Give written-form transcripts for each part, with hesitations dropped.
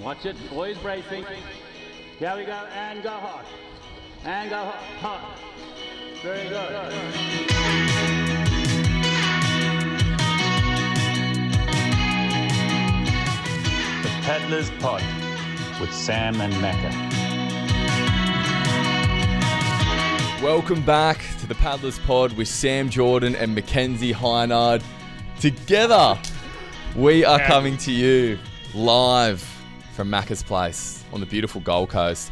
Watch it, boys bracing. Here we go, and go hard. And go hard. Very good. The Paddler's Pod with Sam and Macca. Welcome back to the Paddler's Pod with Sam Jordan and Mackenzie Hynard. Together, we are coming to you live from Macca's place on the beautiful Gold Coast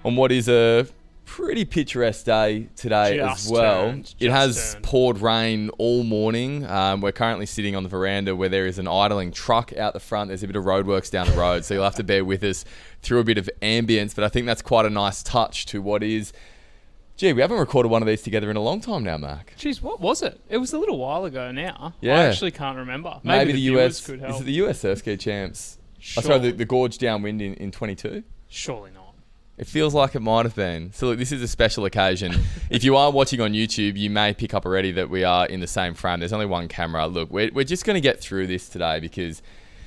on what is a pretty picturesque day today as well. It has poured rain all morning. We're currently sitting on the veranda where there is an idling truck out the front. There's a bit of roadworks down the road, so you'll have to bear with us through a bit of ambience, but I think that's quite a nice touch to what is... Gee, we haven't recorded one of these together in a long time now, Mac. Jeez, what was it? It was a little while ago now. Yeah. I actually can't remember. Maybe the US could help. Is it the US surfski champs? Sure. I saw the gorge downwind in 22. Surely not. It feels like it might have been. So look, this is a special occasion. If you are watching on YouTube, you may pick up already that we are in the same frame. There's only one camera. Look, we're just going to get through this today because...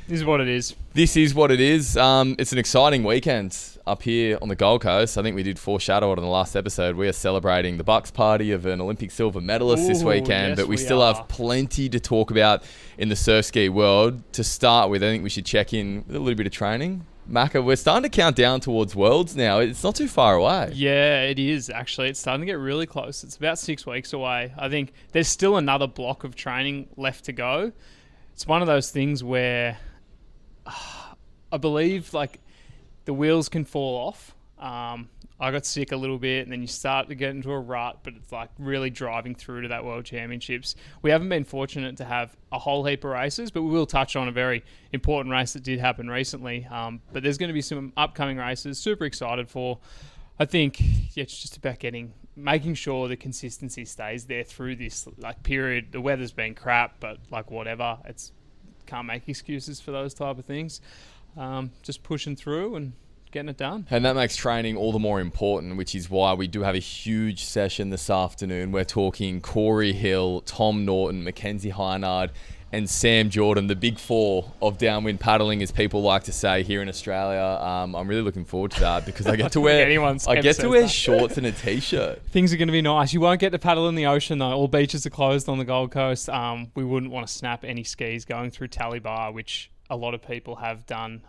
This is what it is. This is what it is. It's an exciting weekend up here on the Gold Coast. I think we did foreshadow it in the last episode. We are celebrating the Bucks party of an Olympic silver medalist this weekend, yes, but we still have plenty to talk about in the surf ski world. To start with, I think we should check in with a little bit of training. Macca, we're starting to count down towards Worlds now. It's not too far away. Yeah, it is actually. It's starting to get really close. It's about 6 weeks away. I think there's still another block of training left to go. It's one of those things where... I believe like the wheels can fall off. I got sick a little bit and then you start to get into a rut, but it's like really driving through to that World Championships. We haven't been fortunate to have a whole heap of races, but we will touch on a very important race that did happen recently. But there's going to be some upcoming races, super excited for. I think it's just about making sure the consistency stays there through this like period. The weather's been crap, but like whatever, can't make excuses for those type of things. Just pushing through and getting it done. And that makes training all the more important, which is why we do have a huge session this afternoon. We're talking Corey Hill, Tom Norton, Mackenzie Hynard, and Sam Jordan, the big four of downwind paddling, as people like to say here in Australia. I'm really looking forward to that because I get to wear shorts and a t-shirt. Things are going to be nice. You won't get to paddle in the ocean though. All beaches are closed on the Gold Coast. We wouldn't want to snap any skis going through Tally Bar, which a lot of people have done.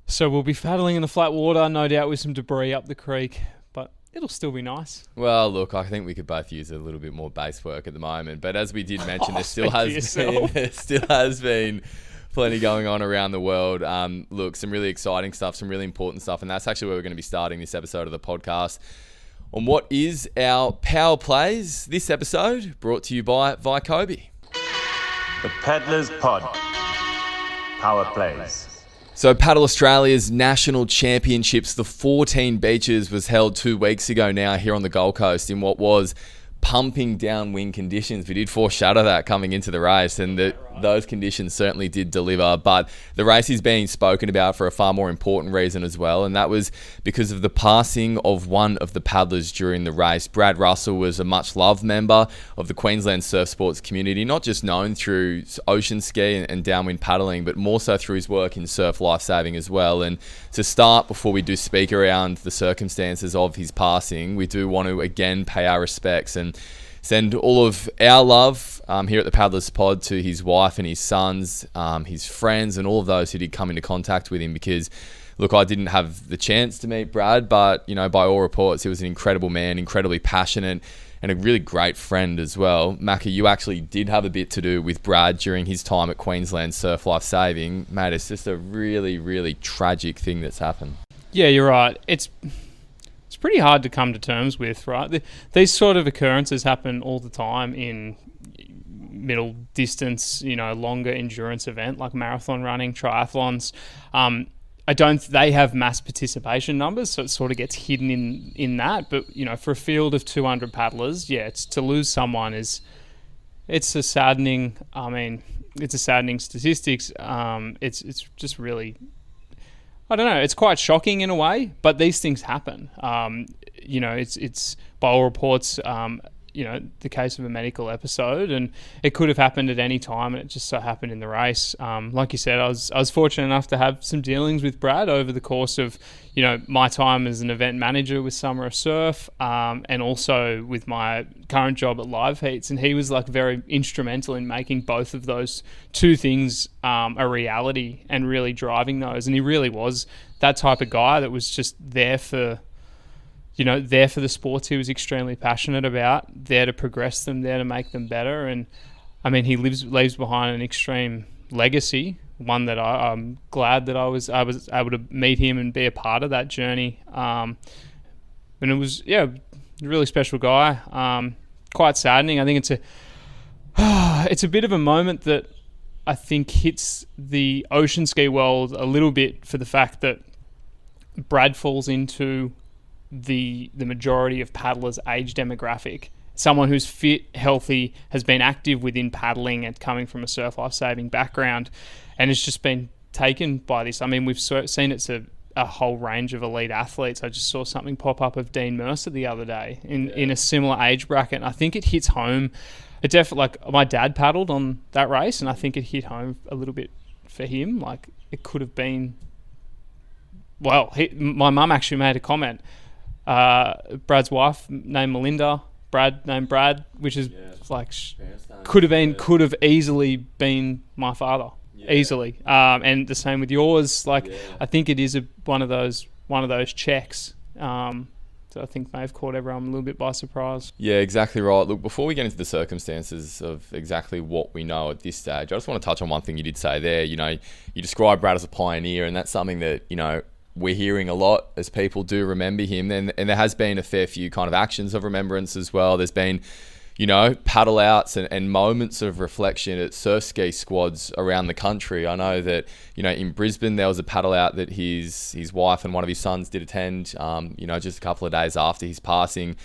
So we'll be paddling in the flat water, no doubt with some debris up the creek, but it'll still be nice. Well, look, I think we could both use a little bit more base work at the moment, but as we did mention, there still has been plenty going on around the world. Look, some really exciting stuff, some really important stuff, and that's actually where we're going to be starting this episode of the podcast on what is our Power Plays. This episode brought to you by Vaikobi. The Paddler's Pod. Power Plays. So Paddle Australia's National Championships, the 14 beaches, was held 2 weeks ago now here on the Gold Coast in what was pumping downwind conditions. We did foreshadow that coming into the race, and those conditions certainly did deliver. But the race is being spoken about for a far more important reason as well, and that was because of the passing of one of the paddlers during the race. Brad Russell was a much-loved member of the Queensland surf sports community, not just known through ocean ski and downwind paddling, but more so through his work in surf lifesaving as well. And to start, before we do speak around the circumstances of his passing, we do want to again pay our respects and send all of our love here at the Paddler's Pod to his wife and his sons, his friends, and all of those who did come into contact with him. Because, look, I didn't have the chance to meet Brad, but, you know, by all reports, he was an incredible man, incredibly passionate, and a really great friend as well. Macca, you actually did have a bit to do with Brad during his time at Queensland Surf Life Saving. Mate, it's just a really, really tragic thing that's happened. Yeah, you're right. It's pretty hard to come to terms with, right? These sort of occurrences happen all the time in middle distance, longer endurance event like marathon running, triathlons. They have mass participation numbers, so it sort of gets hidden in that. But, for a field of 200 paddlers, to lose someone it's a saddening, it's a saddening statistics. It's just really, I don't know, it's quite shocking in a way, but these things happen. It's by all reports, the case of a medical episode, and it could have happened at any time, and it just so happened in the race. Like you said, I was fortunate enough to have some dealings with Brad over the course of, my time as an event manager with Summer of Surf, and also with my current job at Live Heats, and he was like very instrumental in making both of those two things a reality and really driving those. And he really was that type of guy that was just there for the sports he was extremely passionate about, there to progress them, there to make them better. And I mean, he leaves behind an extreme legacy, one that I'm glad that I was able to meet him and be a part of that journey. And it was, a really special guy. Quite saddening. I think it's a bit of a moment that I think hits the ocean ski world a little bit, for the fact that Brad falls into the majority of paddlers' age demographic. Someone who's fit, healthy, has been active within paddling and coming from a surf life-saving background, and has just been taken by this. I mean, we've seen it's a whole range of elite athletes. I just saw something pop up of Dean Mercer the other day in a similar age bracket, and I think it hits home. It definitely, like, my dad paddled on that race, and I think it hit home a little bit for him. Like, it could have been... Well, my mum actually made a comment. Brad's wife named Melinda, Brad named Brad, which is could have easily been my father, easily. And the same with yours. I think it is one of those checks. So I think may have caught everyone a little bit by surprise. Yeah, exactly right. Look, before we get into the circumstances of exactly what we know at this stage, I just want to touch on one thing you did say there. You described Brad as a pioneer, and that's something that we're hearing a lot as people do remember him. And there has been a fair few kind of actions of remembrance as well. There's been, paddle outs and moments of reflection at surf ski squads around the country. I know that, in Brisbane, there was a paddle out that his wife and one of his sons did attend, just a couple of days after his passing.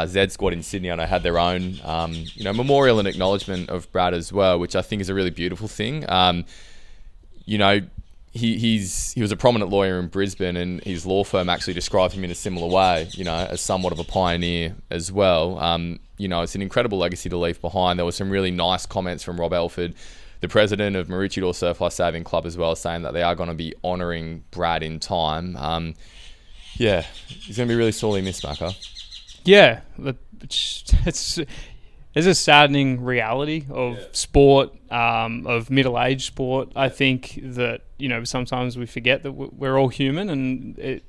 Z Squad in Sydney, I know, had their own, memorial and acknowledgement of Brad as well, which I think is a really beautiful thing. He was a prominent lawyer in Brisbane, and his law firm actually described him in a similar way, as somewhat of a pioneer as well. It's an incredible legacy to leave behind. There were some really nice comments from Rob Elford, the president of Maroochydore Surf Life Saving Club as well, saying that they are going to be honouring Brad in time. He's going to be really sorely missed, Macca. Yeah, there's a saddening reality of sport, of middle-aged sport. I think that, sometimes we forget that we're all human, and it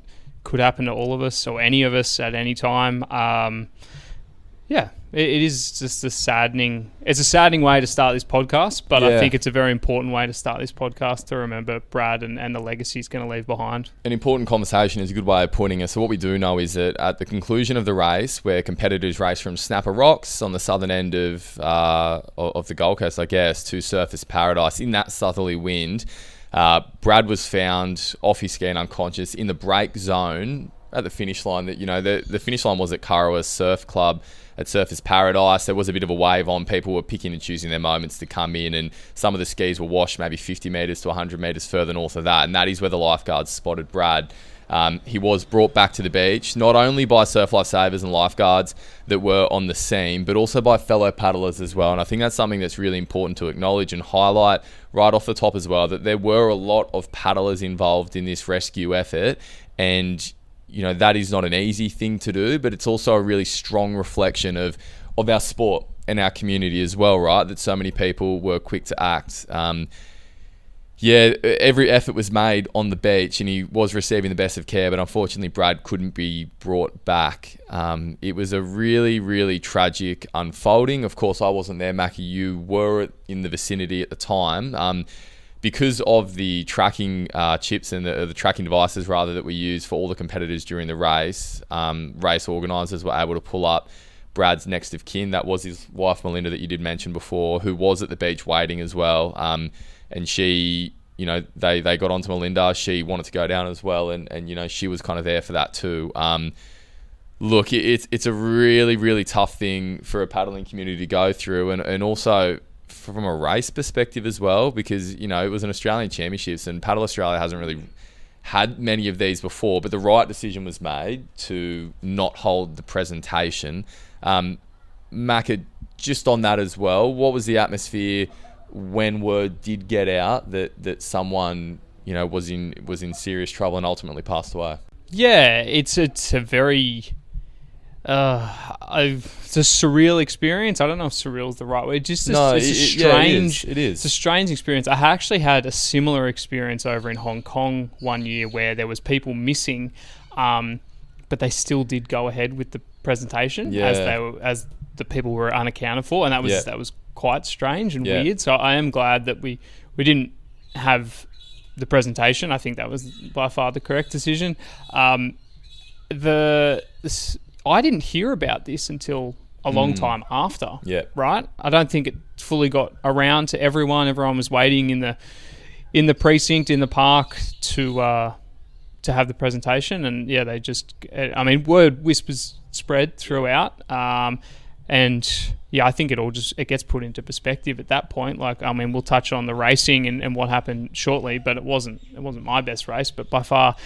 could happen to all of us or any of us at any time. It is just it's a saddening way to start this podcast, but I think it's a very important way to start this podcast, to remember Brad and the legacy he's going to leave behind. An important conversation is a good way of putting it. So what we do know is that at the conclusion of the race, where competitors race from Snapper Rocks on the southern end of the Gold Coast, I guess, to Surfers Paradise, in that southerly wind, Brad was found off his ski and unconscious in the break zone at the finish line. That the finish line was at Kurrawa Surf Club at Surfers Paradise. There was a bit of a wave on. People were picking and choosing their moments to come in, and some of the skis were washed maybe 50 metres to 100 metres further north of that, and that is where the lifeguards spotted Brad. He was brought back to the beach, not only by surf lifesavers and lifeguards that were on the scene, but also by fellow paddlers as well. And I think that's something that's really important to acknowledge and highlight right off the top as well, that there were a lot of paddlers involved in this rescue effort, and that is not an easy thing to do, but it's also a really strong reflection of our sport and our community as well, right? That so many people were quick to act. Every effort was made on the beach, and he was receiving the best of care, but unfortunately Brad couldn't be brought back. It was a really, really tragic unfolding. Of course, I wasn't there, Macca. You were in the vicinity at the time. Because of the tracking chips and the tracking devices, rather, that we used for all the competitors during the race, race organisers were able to pull up Brad's next of kin. That was his wife, Melinda, that you did mention before, who was at the beach waiting as well. And she, they got onto Melinda. She wanted to go down as well, and she was kind of there for that too. Look, it's a really, really tough thing for a paddling community to go through, and also from a race perspective as well, because it was an Australian Championships, and Paddle Australia hasn't really had many of these before, but the right decision was made to not hold the presentation. Macca, just on that as well, what was the atmosphere when word did get out that someone, you know, was in serious trouble and ultimately passed away? Yeah, it's a very it's a surreal experience. I don't know if surreal is the right word. It's a strange. It is. It's a strange experience. I actually had a similar experience over in Hong Kong one year where there was people missing, but they still did go ahead with the presentation as the people were unaccounted for, and that was quite strange and weird. So I am glad that we didn't have the presentation. I think that was by far the correct decision. I didn't hear about this until a long time after. Yeah. Right? I don't think it fully got around to everyone. Everyone was waiting in the precinct, in the park to have the presentation, and they just, I mean, word whispers spread throughout, and I think it gets put into perspective at that point. Like, I mean, we'll touch on the racing and what happened shortly, but it wasn't my best race, but by far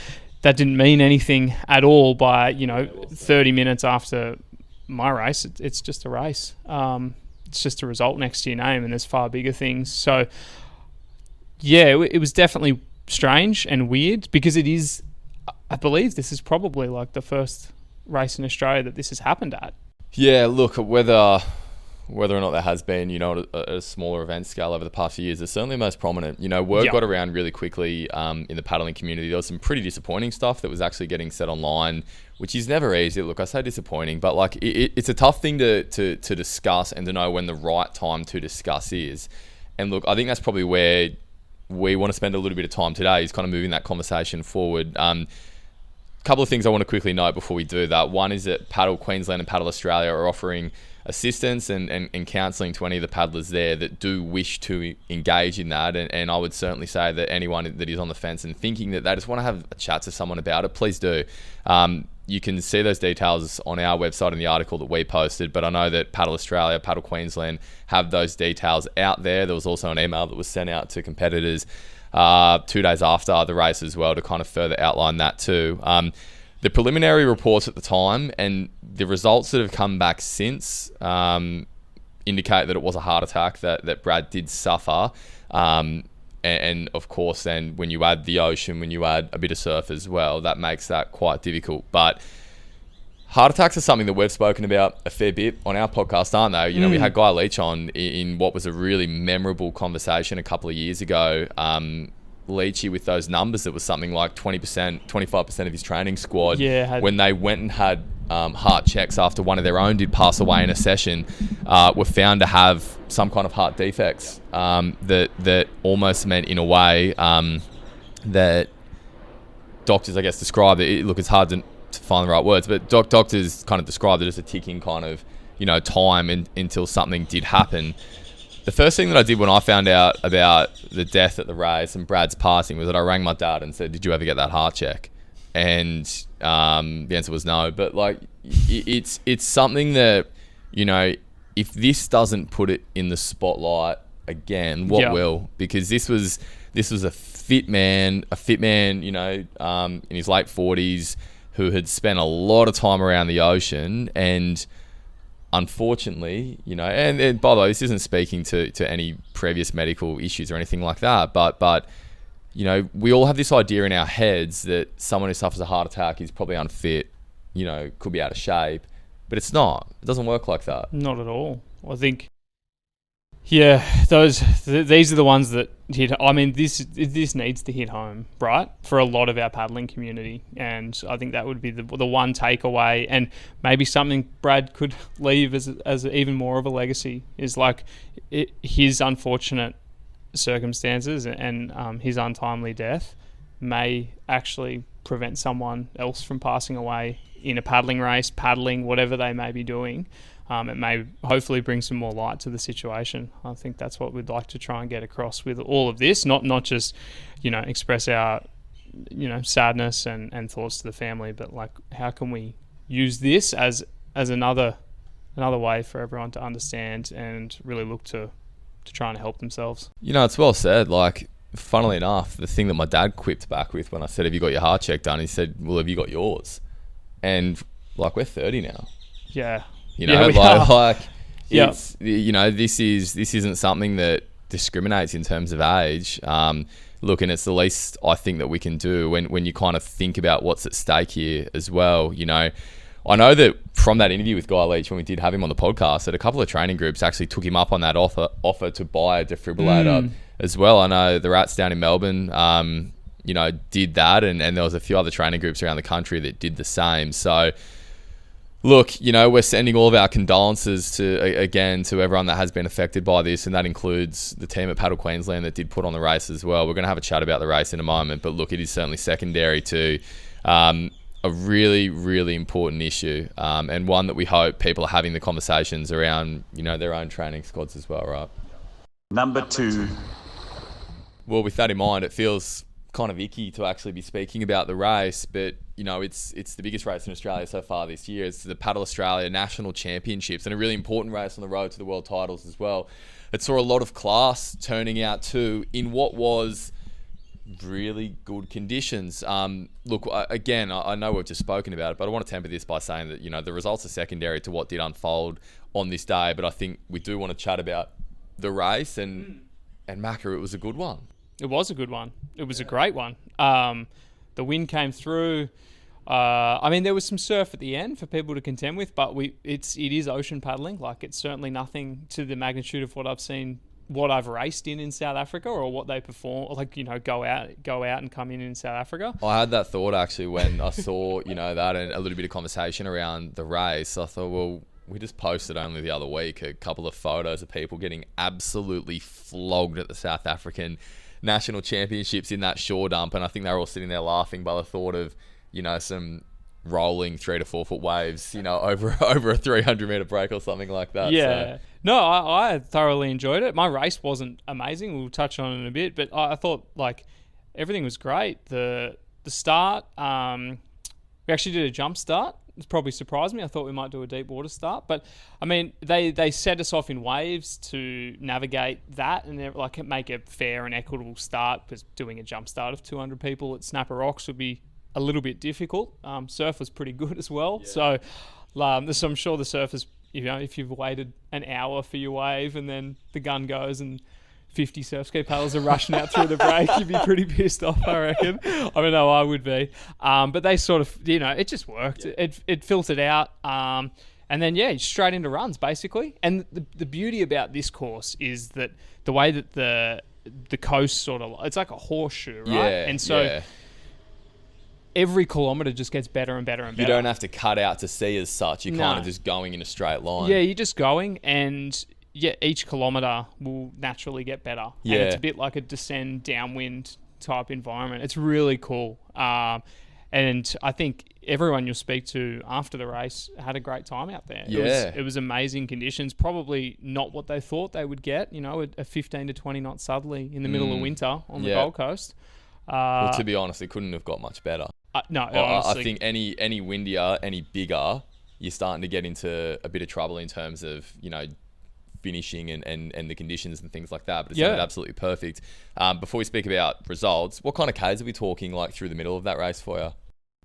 that didn't mean anything at all. By 30 minutes after my race, it's just a race. It's just a result next to your name, and there's far bigger things. So it was definitely strange and weird, because it is, I believe this is probably like the first race in Australia that this has happened at. Yeah, look, whether or not there has been, at a smaller event scale over the past few years, it's certainly most prominent. Word got around really quickly in the paddling community. There was some pretty disappointing stuff that was actually getting said online, which is never easy. Look, I say disappointing, but like it's a tough thing to discuss and to know when the right time to discuss is. And look, I think that's probably where we want to spend a little bit of time today, is kind of moving that conversation forward. Couple of things I want to quickly note before we do that. One is that Paddle Queensland and Paddle Australia are offering assistance and counselling to any of the paddlers there that do wish to engage in that. And I would certainly say that anyone that is on the fence and thinking that they just want to have a chat to someone about it, please do. You can see those details on our website in the article that we posted, but I know that Paddle Australia, Paddle Queensland have those details out there. There was also an email that was sent out to competitors 2 days after the race as well, to kind of further outline that too. The preliminary reports at the time and the results that have come back since indicate that it was a heart attack that Brad did suffer. And of course, then when you add the ocean, when you add a bit of surf as well, that makes that quite difficult. But heart attacks are something that we've spoken about a fair bit on our podcast, aren't they? We had Guy Leach on in what was a really memorable conversation a couple of years ago. Leachy with those numbers, that was something like 20%, 25% of his training squad, when they went and had heart checks after one of their own did pass away in a session, were found to have some kind of heart defects that almost meant, in a way, that doctors, I guess, described it. Look, it's hard to find the right words, but doctors kind of described it as a ticking kind of, time until something did happen. The first thing that I did when I found out about the death at the race and Brad's passing was that I rang my dad and said, "Did you ever get that heart check?" And the answer was no. But like, it's something that, if this doesn't put it in the spotlight again, what will? Because this was a fit man, in his late 40s, who had spent a lot of time around the ocean, and unfortunately, and by the way, this isn't speaking to any previous medical issues or anything like that, but we all have this idea in our heads that someone who suffers a heart attack is probably unfit, could be out of shape, but it's not. It doesn't work like that. Not at all. I think, these are the ones that hit. I mean, this needs to hit home, right, for a lot of our paddling community, and I think that would be the one takeaway, and maybe something Brad could leave as even more of a legacy, is like his unfortunate circumstances and his untimely death may actually prevent someone else from passing away in a paddling race, whatever they may be doing. It may hopefully bring some more light to the situation. I think that's what we'd like to try and get across with all of this, not just, express our, sadness and thoughts to the family, but like, how can we use this as another way for everyone to understand and really look to try and help themselves. It's well said. Like, funnily enough, the thing that my dad quipped back with when I said, "Have you got your heart check done?" He said, "Well, have you got yours?" And like, we're 30 now. Yeah. Like Yeah. It's, this isn't something that discriminates in terms of age. Look, and it's the least I think that we can do when you kind of think about what's at stake here as well. I know that from that interview with Guy Leach when we did have him on the podcast, that a couple of training groups actually took him up on that offer to buy a defibrillator as well. I know the Rats down in Melbourne, did that, and there was a few other training groups around the country that did the same. So, look, we're sending all of our condolences to everyone that has been affected by this, and that includes the team at Paddle Queensland that did put on the race as well. We're going to have a chat about the race in a moment, but look, it is certainly secondary to a really, really important issue, and one that we hope people are having the conversations around, their own training squads as well, right? Number 2. Well, with that in mind, it feels kind of icky to actually be speaking about the race, but it's the biggest race in Australia so far this year. It's the Paddle Australia National Championships, and a really important race on the road to the world titles as well. It saw a lot of class turning out too in what was really good conditions. Look, again, I know we've just spoken about it, but I want to temper this by saying that the results are secondary to what did unfold on this day. But I think we do want to chat about the race, and Macca, it was a good one. It was a good one. It was a great one. The wind came through. There was some surf at the end for people to contend with, but it is ocean paddling. Like, it's certainly nothing to the magnitude of what I've raced in South Africa, or what they perform, go out and come in South Africa. I had that thought actually when I saw, that and a little bit of conversation around the race. I thought, well, we just posted only the other week a couple of photos of people getting absolutely flogged at the South African National Championships in that shore dump, and I think they were all sitting there laughing by the thought of, some rolling 3 to 4 foot waves, over a 300 meter break or something like that. Yeah. So. No, I thoroughly enjoyed it. My race wasn't amazing. We'll touch on it in a bit, but I thought everything was great. The start, we actually did a jump start. It's probably surprised me. I thought we might do a deep water start, but they set us off in waves to navigate that, and make a fair and equitable start, because doing a jump start of 200 people at Snapper Rocks would be a little bit difficult. Surf was pretty good as well. Yeah. So I'm sure the surfers, if you've waited an hour for your wave and then the gun goes and 50 surfski paddlers are rushing out through the break, you'd be pretty pissed off, I reckon. No, I would be. But they sort of, it just worked. Yeah. It filtered out. And then, straight into runs, basically. And the beauty about this course is that the way that the coast it's like a horseshoe, right? Yeah, and so every kilometre just gets better and better and better. You don't have to cut out to sea as such. You're kind of just going in a straight line. Yeah, you're just going, and each kilometre will naturally get better. Yeah. And it's a bit like a descend downwind type environment. It's really cool. And I think everyone you'll speak to after the race had a great time out there. Yeah. It was amazing conditions, probably not what they thought they would get, a 15 to 20 knot southerly in the middle of winter on the Gold Coast. Well, to be honest, it couldn't have got much better. No, honestly. I think any windier, any bigger, you're starting to get into a bit of trouble in terms of, finishing and the conditions and things like that. But it sounded absolutely perfect. Before we speak about results, what kind of Ks are we talking through the middle of that race for you?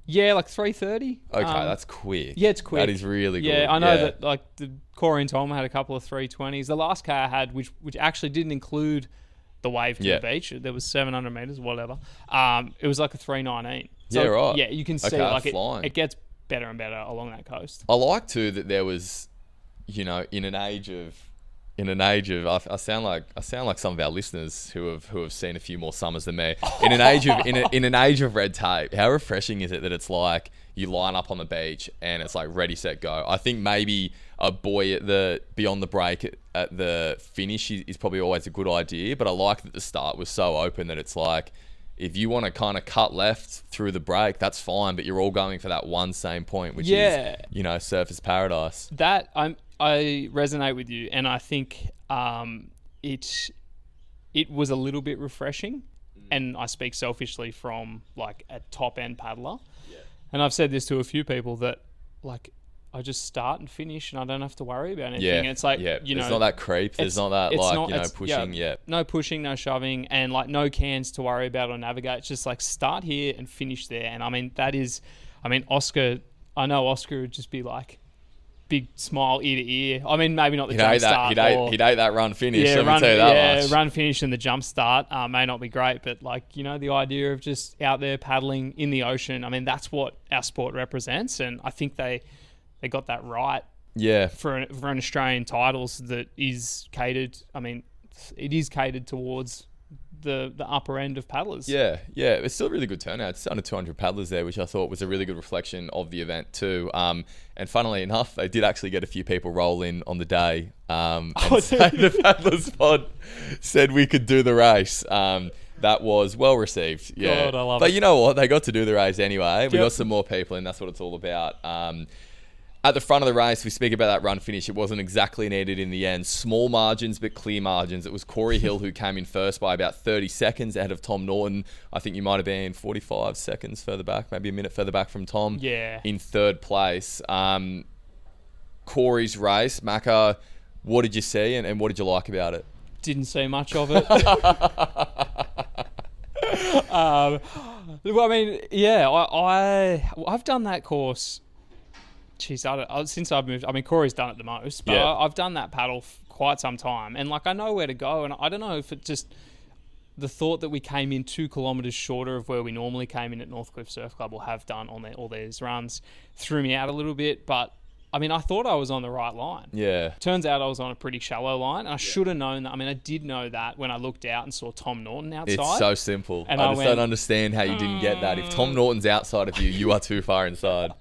Yeah, 3:30. Okay, that's quick. Yeah, it's quick. That is really good. Yeah, I know that the Corey and Tom had a couple of 3:20s. The last K I had, which actually didn't include the wave to the beach, there was 700 metres, whatever. It was like a 3:19. So, yeah, right. Yeah, you can see it gets better and better along that coast. I like too that there was, in an age of I sound like some of our listeners who have seen a few more summers than me. In an age of red tape, how refreshing is it that it's like you line up on the beach and it's like ready, set, go. I think maybe a buoy beyond the break at the finish is probably always a good idea, but I like that the start was so open that it's like, if you want to kind of cut left through the break, that's fine, but you're all going for that one same point, which is, surfer's paradise. That I resonate with you, and I think it was a little bit refreshing, and I speak selfishly from like a top end paddler, and I've said this to a few people that I just start and finish, and I don't have to worry about anything. And it's like, there's not that creep. There's not that pushing. No pushing, no shoving, and no cans to worry about or navigate. It's just start here and finish there. And Oscar. I know Oscar would just be big smile ear to ear. I mean, maybe not the He'd jump ate that. start. He'd ate that run finish. Yeah, let me tell you that much. run finish and the jump start may not be great, but like, you know, the idea of just out there paddling in the ocean. I mean, that's what our sport represents, and I think they got that right. Yeah. For an Australian titles that is catered. I mean, it is catered towards the upper end of paddlers. Yeah. It's still a really good turnout. It's under 200 paddlers there, which I thought was a really good reflection of the event too. And funnily enough, they did actually get a few people roll in on the day. The Paddlers Pod said we could do the race. That was well received. Yeah. God, I love but it. you know what? They got to do the race anyway. We Yep. got some more people in. That's what it's all about. At the front of the race, we speak about that run finish. It wasn't exactly needed in the end. Small margins, but clear margins. It was Corey Hill who came in first by about 30 seconds ahead of Tom Norton. I think you might have been 45 seconds further back, maybe a minute further back from Tom. Yeah. In third place. Corey's race, Macca, what did you see and what did you like about it? Didn't see much of it. Well, I mean, yeah, I've done that course. Jeez, since I've moved, I mean, Corey's done it the most, but Yeah. I've done that paddle quite some time, and like I know where to go, and I don't know if it just the thought that we came in 2 kilometres shorter of where we normally came in at Northcliffe Surf Club or have done on all these runs threw me out a little bit, but I mean, I thought I was on the right line. Yeah. Turns out I was on a pretty shallow line. I should have known that. I mean, I did know that when I looked out and saw Tom Norton outside. It's so simple. And I I just went, don't understand how you didn't get that. If Tom Norton's outside of you, you are too far inside.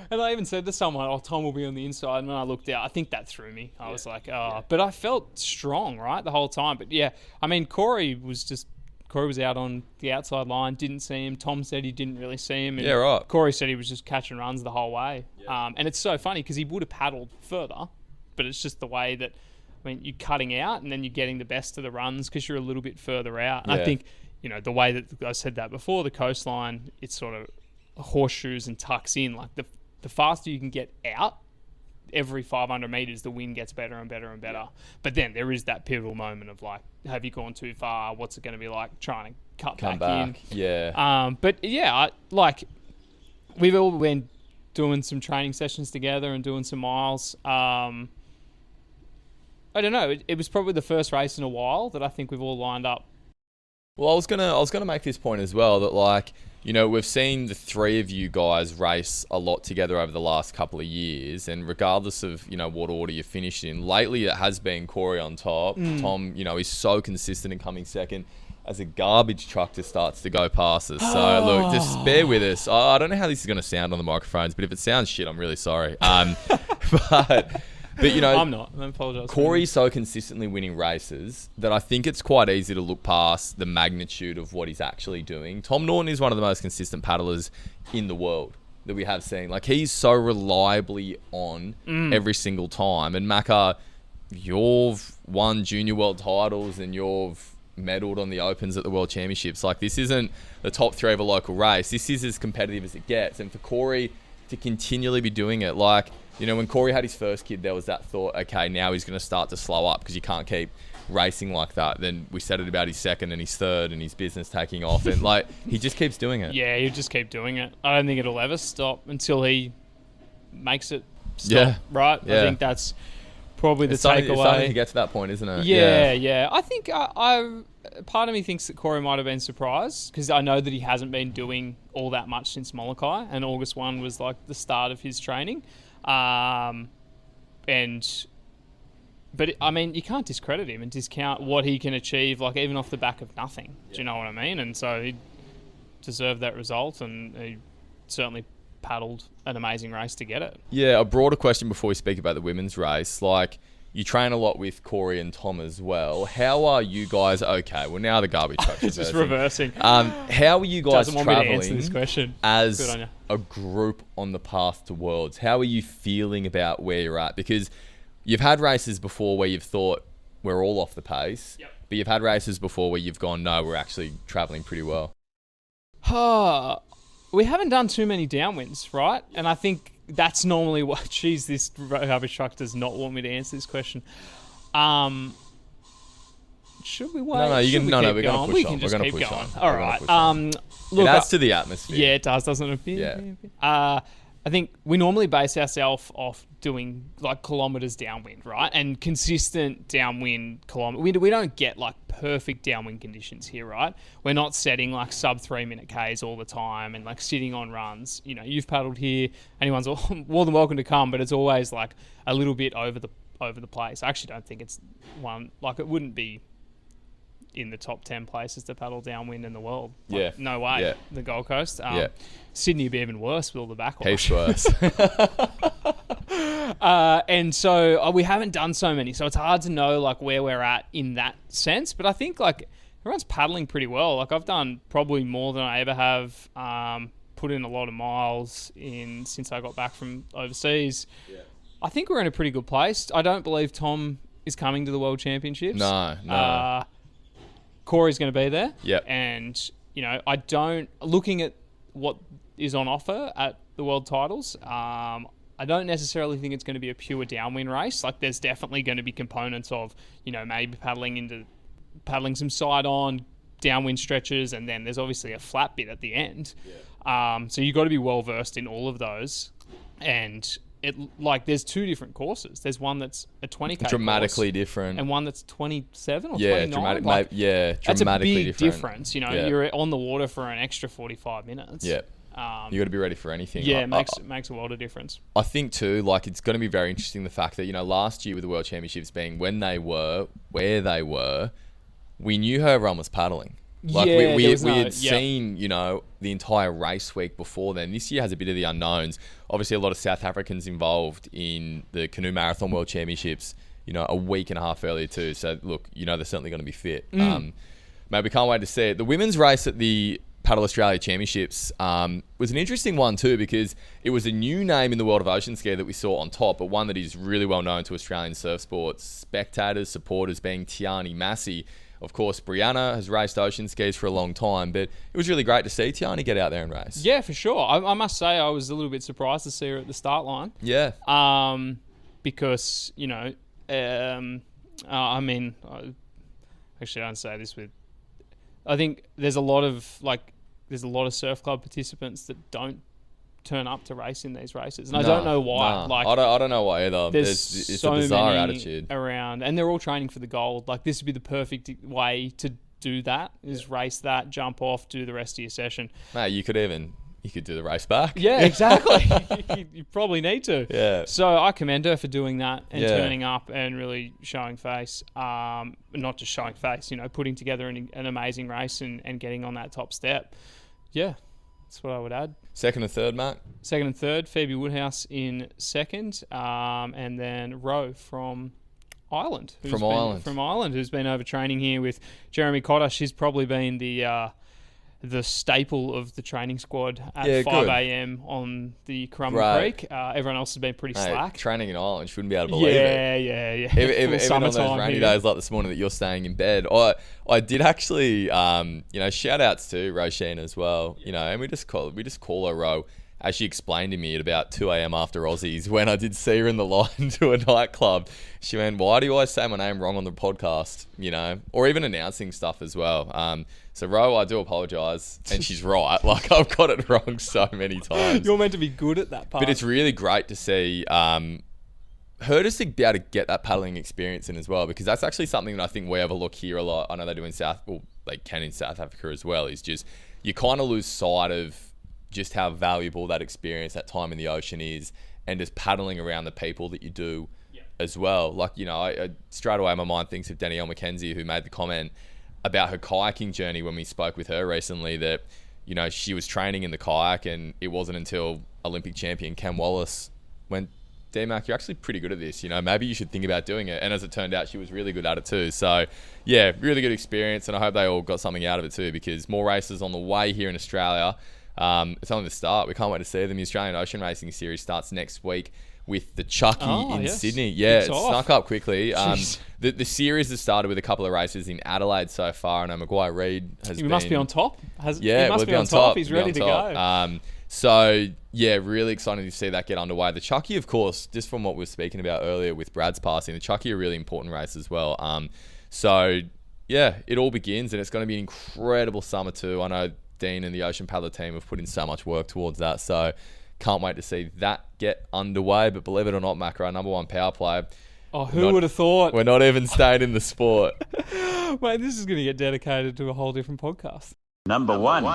And I even said to someone, "Oh, Tom will be on the inside." And when I looked out, I think that threw me. I was like, "Oh," but I felt strong, right, the whole time. But yeah, I mean, Corey was out on the outside line, didn't see him. Tom said he didn't really see him. And Yeah, right. Corey said he was just catching runs the whole way. And it's so funny because he would have paddled further, but it's just the way that, I mean, you're cutting out and then you're getting the best of the runs because you're a little bit further out. And Yeah. I think, you know, the way that I said that before, the coastline, it's sort of horseshoes and tucks in. Like the faster you can get out, every 500 meters, the wind gets better and better and better. Yeah. But then there is that pivotal moment of like, have you gone too far? What's it going to be like trying to come back in? Yeah. But yeah, we've all been doing some training sessions together and doing some miles. I don't know. It was probably the first race in a while that I think we've all lined up. Well, I was gonna make this point as well that, like, you know, we've seen the three of you guys race a lot together over the last couple of years, and regardless of, you know, what order you finished in, lately it has been Corey on top. Tom, you know, he's so consistent in coming second as a garbage truck just starts to go past us. So look, just bear with us. I don't know how this is going to sound on the microphones, but if it sounds shit, I'm really sorry. But you know, I'm not. I apologise. Corey's so consistently winning races that I think it's quite easy to look past the magnitude of what he's actually doing. Tom Norton is one of the most consistent paddlers in the world that we have seen. Like, he's so reliably on every single time. And Macca, you've won junior world titles and you've medalled on the Opens at the World Championships. Like, this isn't the top three of a local race. This is as competitive as it gets. And for Corey to continually be doing it, like, you know, when Corey had his first kid, there was that thought, okay, now he's going to start to slow up because you can't keep racing like that. Then we said it about his second and his third and his business taking off. And, like, he just keeps doing it. Yeah, he'll just keep doing it. I don't think it'll ever stop until he makes it stop, Yeah. right? Yeah. I think that's probably the It's starting takeaway. to get to that point, isn't it? Yeah. I think part of me thinks that Corey might have been surprised because I know that he hasn't been doing all that much since Molokai, and August 1 was like the start of his training. But I mean, you can't discredit him and discount what he can achieve, like even off the back of nothing. Do you know what I mean? And so he deserved that result, and he certainly paddled an amazing race to get it. Yeah, a broader question before we speak about the women's race. Like, you train a lot with Corey and Tom as well. How are you guys? Okay, well, now the garbage truck's It's just reversing. How are you guys Doesn't want me to answer traveling this question. as Good on you. a group on the path to Worlds? How are you feeling about where you're at? Because you've had races before where you've thought we're all off the pace, but you've had races before where you've gone, no, we're actually traveling pretty well. We haven't done too many downwinds, right? And I think that's normally what... Geez, this garbage truck does not want me to answer this question. Should we wait? No, Should we we're keep going to going? push We on. can just We're keep going to push going. on. All We're gonna right. push on. Look, It adds to the atmosphere. yeah, it does, doesn't it? Yeah. I think we normally base ourselves off doing like kilometers downwind, right? And consistent downwind kilometer. We don't get like perfect downwind conditions here, right? We're not setting like sub 3 minute Ks all the time and like sitting on runs. You know, you've paddled here. Anyone's more than welcome to come, but it's always like a little bit over the place. I actually don't think it's one, like it wouldn't be in the top 10 places to paddle downwind in the world. Like, Yeah. no way. Yeah. The Gold Coast. Yeah. Sydney would be even worse with all the backwash. Heaps worse. And so we haven't done so many. So it's hard to know like where we're at in that sense. But I think like everyone's paddling pretty well. Like I've done probably more than I ever have. Put in a lot of miles since I got back from overseas. Yeah. I think we're in a pretty good place. I don't believe Tom is coming to the World Championships. No. Corey's going to be there. Yep. And, you know, looking at what is on offer at the World Titles, I don't necessarily think it's going to be a pure downwind race. Like there's definitely going to be components of, you know, maybe paddling some side on, downwind stretches, and then there's obviously a flat bit at the end. Yeah. So you've got to be well versed in all of those. And there's two different courses. There's one that's a 20k dramatically course, different, and one that's 27 or 29. Dramatically that's a big different difference. You know, you're on the water for an extra 45 minutes. Yeah. You got to be ready for anything. Yeah, it makes a world of difference. I think too, like it's going to be very interesting the fact that, you know, last year with the World Championships being when they were, where they were, we knew her everyone was paddling. Like we had seen, you know, the entire race week before then. This year has a bit of the unknowns. Obviously, a lot of South Africans involved in the Canoe Marathon World Championships, you know, a week and a half earlier too. So, look, you know, they're certainly going to be fit. Mate, we can't wait to see it. The women's race at the Paddle Australia Championships was an interesting one too, because it was a new name in the world of ocean ski that we saw on top, but one that is really well known to Australian surf sports spectators, supporters, being Tiani Massey. Of course, Brianna has raced ocean skis for a long time, but it was really great to see Tiani get out there and race. Yeah, for sure. I must say I was a little bit surprised to see her at the start line. Yeah. Because, you know, I mean, actually I don't say this with... I think there's a lot of surf club participants that don't turn up to race in these races, and I don't know why. Like, I don't know why either. It's so a bizarre many attitude around, and they're all training for the gold. Like this would be the perfect way to do that: is race that, jump off, do the rest of your session. Mate, you could do the race back. Yeah, exactly. you probably need to. Yeah. So I commend her for doing that and Yeah. turning up and really showing face. Not just showing face, you know, putting together an amazing race and getting on that top step. Yeah. That's what I would add. Second and third, Matt? Second and third, Phoebe Woodhouse in second, and then Roe from Ireland. From Ireland, who's been overtraining here with Jeremy Cotter. She's probably been the staple of the training squad at 5 a.m. on the Currumbin Creek. Everyone else has been pretty slack. Training in Ireland, you wouldn't be able to believe it. Yeah. Even on those rainy days like this morning that you're staying in bed. I did actually, you know, shout outs to Roisin as well, you know, and we just call her Ro. As she explained to me at about 2 a.m. after Aussies, when I did see her in the line to a nightclub, she went, "Why do you always say my name wrong on the podcast?" You know, or even announcing stuff as well. So Ro, I do apologise, and she's right. Like I've got it wrong so many times. You're meant to be good at that part. But it's really great to see her just to be able to get that paddling experience in as well, because that's actually something that I think we overlook here a lot. I know they do in they can in South Africa as well. Is just you kind of lose sight of just how valuable that experience, that time in the ocean is, and just paddling around the people that you do as well. Like, you know, I straight away my mind thinks of Danielle McKenzie, who made the comment about her kayaking journey when we spoke with her recently, that, you know, she was training in the kayak, and it wasn't until Olympic champion Cam Wallace went, D-Mac, you're actually pretty good at this, you know, maybe you should think about doing it. And as it turned out, she was really good at it too. So yeah, really good experience, and I hope they all got something out of it too, because more races on the way here in Australia. It's only the start. We can't wait to see them. The Australian Ocean Racing Series starts next week with the Chucky in Sydney. Yeah, it snuck up quickly. The series has started with a couple of races in Adelaide so far. I know Maguire Reid has been... He must be on top. He must be on top. He's ready to go. So, yeah, really excited to see that get underway. The Chucky, of course, just from what we were speaking about earlier with Brad's passing, the Chucky a really important race as well. So, yeah, it all begins, and it's going to be an incredible summer too. I know Dean and the Ocean Paddler team have put in so much work towards that. So Can't wait to see that get underway. But believe it or not, Macca, our number one power play. Oh, who would have thought? We're not even staying in the sport. Mate, this is going to get dedicated to a whole different podcast. Number 1.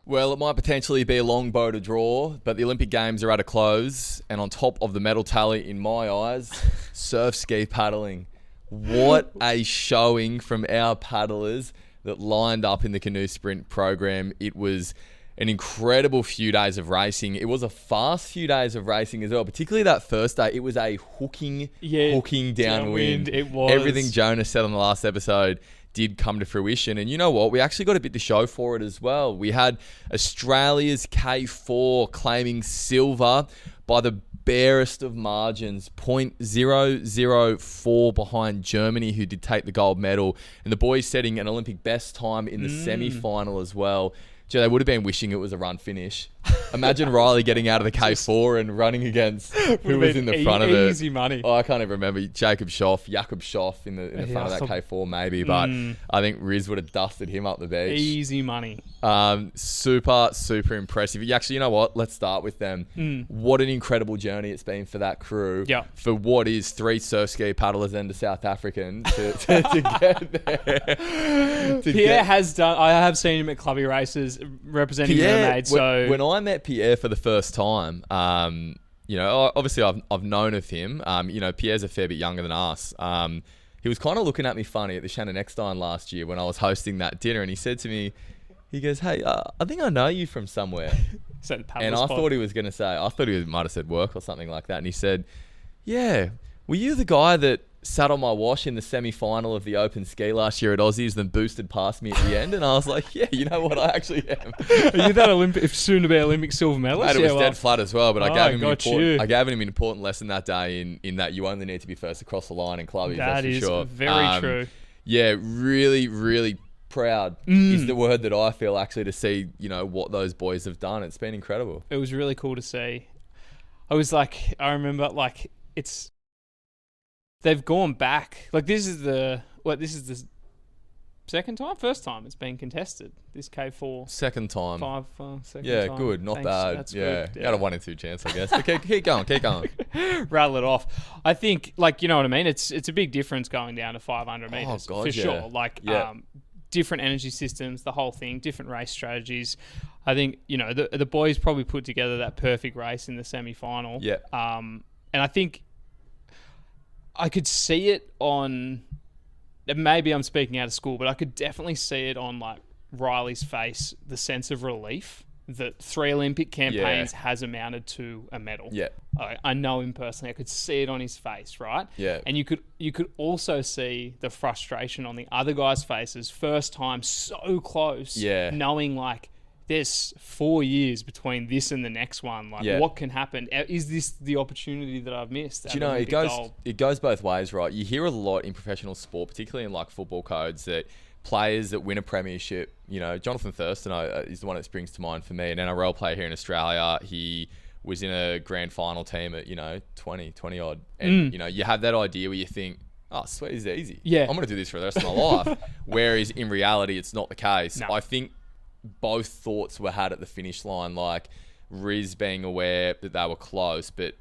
Well, it might potentially be a long bow to draw, but the Olympic Games are at a close. And on top of the medal tally, in my eyes, surf ski paddling. What a showing from our paddlers that lined up in the canoe sprint program. It was an incredible few days of racing. It was a fast few days of racing as well, particularly that first day. It was a hooking downwind. It was. Everything Jonas said on the last episode did come to fruition. And you know what? We actually got a bit to show for it as well. We had Australia's K4 claiming silver by the barest of margins, 0.004 behind Germany, who did take the gold medal. And the boys setting an Olympic best time in the semi-final as well. Gee, they would have been wishing it was a run finish. Imagine Riley getting out of the K4 and running against who was in the front of it. Easy money. Oh, I can't even remember. Jakob Schoff in the front of that K4 maybe. But I think Riz would have dusted him up the beach. Easy money. Super, super impressive. Actually, you know what? Let's start with them. What an incredible journey it's been for that crew. Yeah. For what is 3 surf ski paddlers and a South African to get there. Pierre has done. I have seen him at clubby races representing Mermaid. So when I met Pierre for the first time, you know, obviously I've known of him. You know, Pierre's a fair bit younger than us. He was kind of looking at me funny at the Shannon Eckstein last year when I was hosting that dinner, and he said to me, he goes, "Hey, I think I know you from somewhere." And I thought he was going to say, I thought he might have said work or something like that. And he said, "Yeah, were you the guy that sat on my wash in the semi-final of the Open Ski last year at Aussies, then boosted past me at the end?" And I was like, "Yeah, you know what? I actually am." Are you that soon-to-be Olympic silver medalist? Mate, it was dead flat as well, but I gave him an important lesson that day in that you only need to be first across the line in clubbies. That is for sure. very true. Yeah, really, really proud is the word that I feel actually to see, you know, what those boys have done. It's been incredible. It was really cool to see. I remember they've gone back. Like this is the first time it's been contested. This K4. Second time. Second yeah, time. good. Not Thanks. bad. That's yeah. good. You got a 1 in 2 chance, I guess. But keep going. Rattle it off. I think, like, you know what I mean? It's a big difference going down to 500 meters. God, for yeah. sure. Like, different energy systems, the whole thing, different race strategies. I think, you know, the boys probably put together that perfect race in the semi-final. Yeah. And I think I could see it on, maybe I'm speaking out of school, but I could definitely see it on like Riley's face, the sense of relief that 3 Olympic campaigns has amounted to a medal. Yeah. I know him personally. I could see it on his face, right? Yeah. And you could also see the frustration on the other guys' faces. First time so close. Yeah. Knowing like there's 4 years between this and the next one. Like what can happen? Is this the opportunity that I've missed? Do you know, it goes both ways, right? You hear a lot in professional sport, particularly in like football codes, that players that win a premiership, you know, Jonathan Thurston is the one that springs to mind for me, an NRL player here in Australia. He was in a grand final team at, you know, 20 odd. And, you know, you have that idea where you think, oh, sweet, it's easy. Yeah. I'm going to do this for the rest of my life. Whereas in reality, it's not the case. No. I think both thoughts were had at the finish line, like Riz being aware that they were close, but,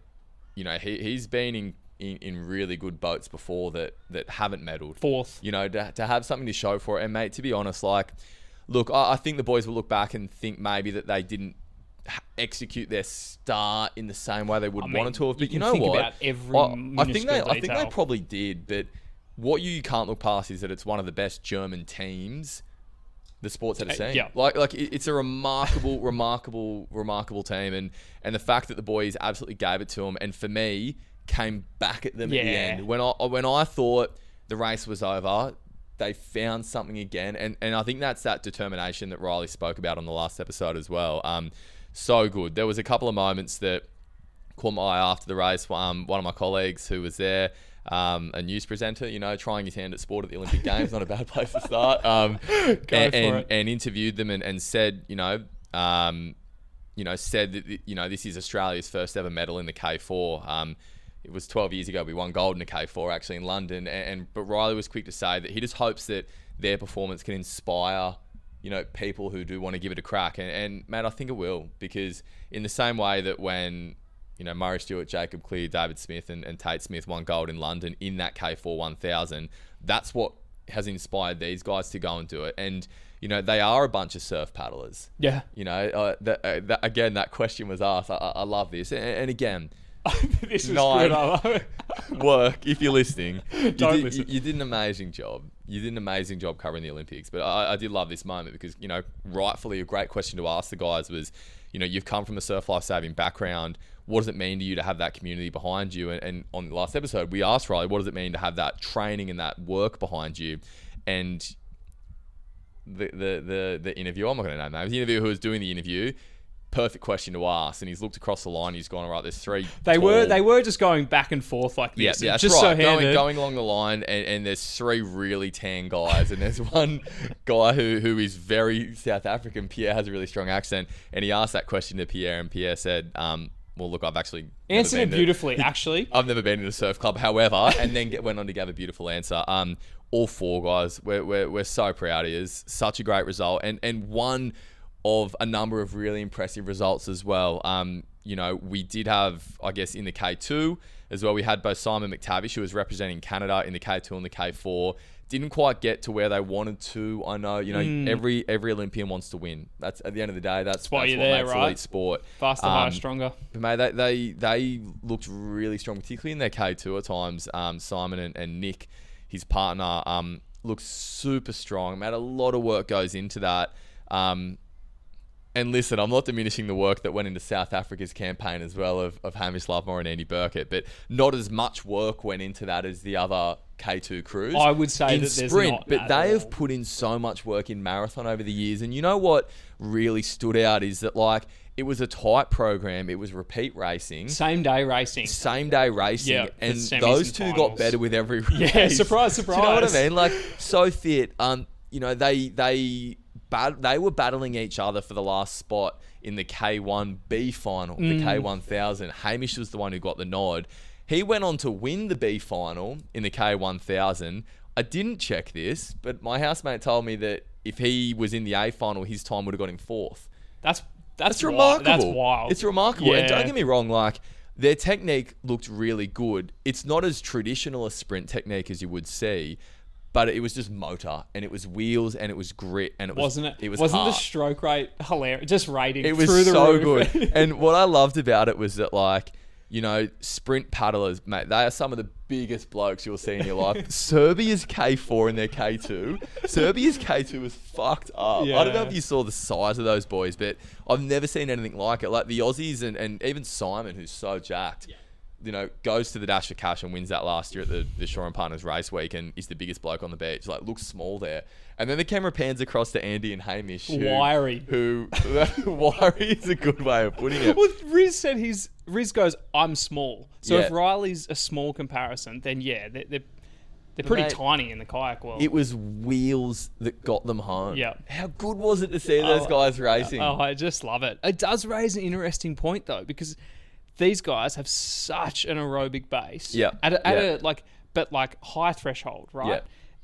you know, he's been in really good boats before that haven't medalled. Fourth. You know, to have something to show for it. And, mate, to be honest, like, look, I think the boys will look back and think maybe that they didn't execute their start in the same way they would want to have. But you know what? About every I think they probably did. But what you can't look past is that it's one of the best German teams the sport's ever seen. Yeah. Like it's a remarkable, remarkable team. And the fact that the boys absolutely gave it to them, and for me, came back at them at the end. When I thought the race was over, they found something again. And I think that's that determination that Riley spoke about on the last episode as well. So good. There was a couple of moments that caught my eye after the race. One of my colleagues who was there, a news presenter, you know, trying his hand at sport at the Olympic Games, not a bad place to start. And interviewed them and said, said that, you know, this is Australia's first ever medal in the K4. It was 12 years ago we won gold in the K4 actually in London. But Riley was quick to say that he just hopes that their performance can inspire, people who do want to give it a crack. And mate, I think it will, because in the same way that when, Murray Stewart, Jacob Clear, David Smith and Tate Smith won gold in London in that K4 1000, that's what has inspired these guys to go and do it. And, they are a bunch of surf paddlers. Yeah. Again, that question was asked. I love this. And again, this was good. I love it. Work, if you're listening, Listen. you did an amazing job. You did an amazing job covering the Olympics. But I did love this moment because, rightfully a great question to ask the guys was, you've come from a surf life-saving background. What does it mean to you to have that community behind you? And on the last episode, we asked Riley, what does it mean to have that training and that work behind you? And the interviewer, I'm not going to name names, the interviewer who was doing the interview, perfect question to ask, and he's looked across the line. He's gone, all right, there's three. They were just going back and forth like this. Yeah, that's just right. So going along the line, and there's three really tan guys, and there's one guy who is very South African. Pierre has a really strong accent, and he asked that question to Pierre, and Pierre said, well, look, I've actually answered it beautifully. Actually, I've never been in a surf club, however, and then went on to give a beautiful answer. All four guys, we're so proud of you. Such a great result, and one of a number of really impressive results as well. We did have, I guess, in the K2 as well, we had both Simon McTavish, who was representing Canada in the K2 and the K4. Didn't quite get to where they wanted to. I know, every Olympian wants to win. That's at the end of the day, that's why what you're there, makes right? elite sport. Faster, higher, stronger. But mate, they looked really strong, particularly in their K2 at times. Simon and Nick, his partner, looked super strong. Mate, a lot of work goes into that. And listen, I'm not diminishing the work that went into South Africa's campaign as well of Hamish Lovemore and Andy Burkett, but not as much work went into that as the other K2 crews. I would say in that there's sprint, not but at they all. have put in so much work in marathon over the years. And you know what really stood out is that, like, it was a tight program. It was repeat racing. Same day racing. Yeah, and semis those and two finals. got better with every race. Yeah, surprise. Do you know what I mean? Like, so fit. They were battling each other for the last spot in the K1B final, the K1000. Hamish was the one who got the nod. He went on to win the B final in the K1000. I didn't check this, but my housemate told me that if he was in the A final, his time would have got him fourth. That's remarkable. That's wild. It's remarkable. Yeah. And don't get me wrong, like, their technique looked really good. It's not as traditional a sprint technique as you would see, but it was just motor, and it was wheels, and it was grit, and wasn't it? It was wasn't heart. the stroke rate hilarious? Just rating. It was through the so roof. good. And what I loved about it was that, like, sprint paddlers, mate, they are some of the biggest blokes you'll see in your life. Serbia's K4 and their K2. Serbia's K2 was fucked up. Yeah. I don't know if you saw the size of those boys, but I've never seen anything like it. Like the Aussies and even Simon, who's so jacked, goes to the Dash for Cash and wins that last year at the Shore and Partners race week and is the biggest bloke on the beach. Like, looks small there. And then the camera pans across to Andy and Hamish. Wiry. Wiry is a good way of putting it. Well, Riz goes, I'm small. So Yeah. if Riley's a small comparison, then yeah, they're pretty Mate, tiny in the kayak world. It was wheels that got them home. Yeah. How good was it to see those guys racing? Oh, I just love it. It does raise an interesting point though, because these guys have such an aerobic base. Yeah. At Yeah. a high threshold, right? Yeah.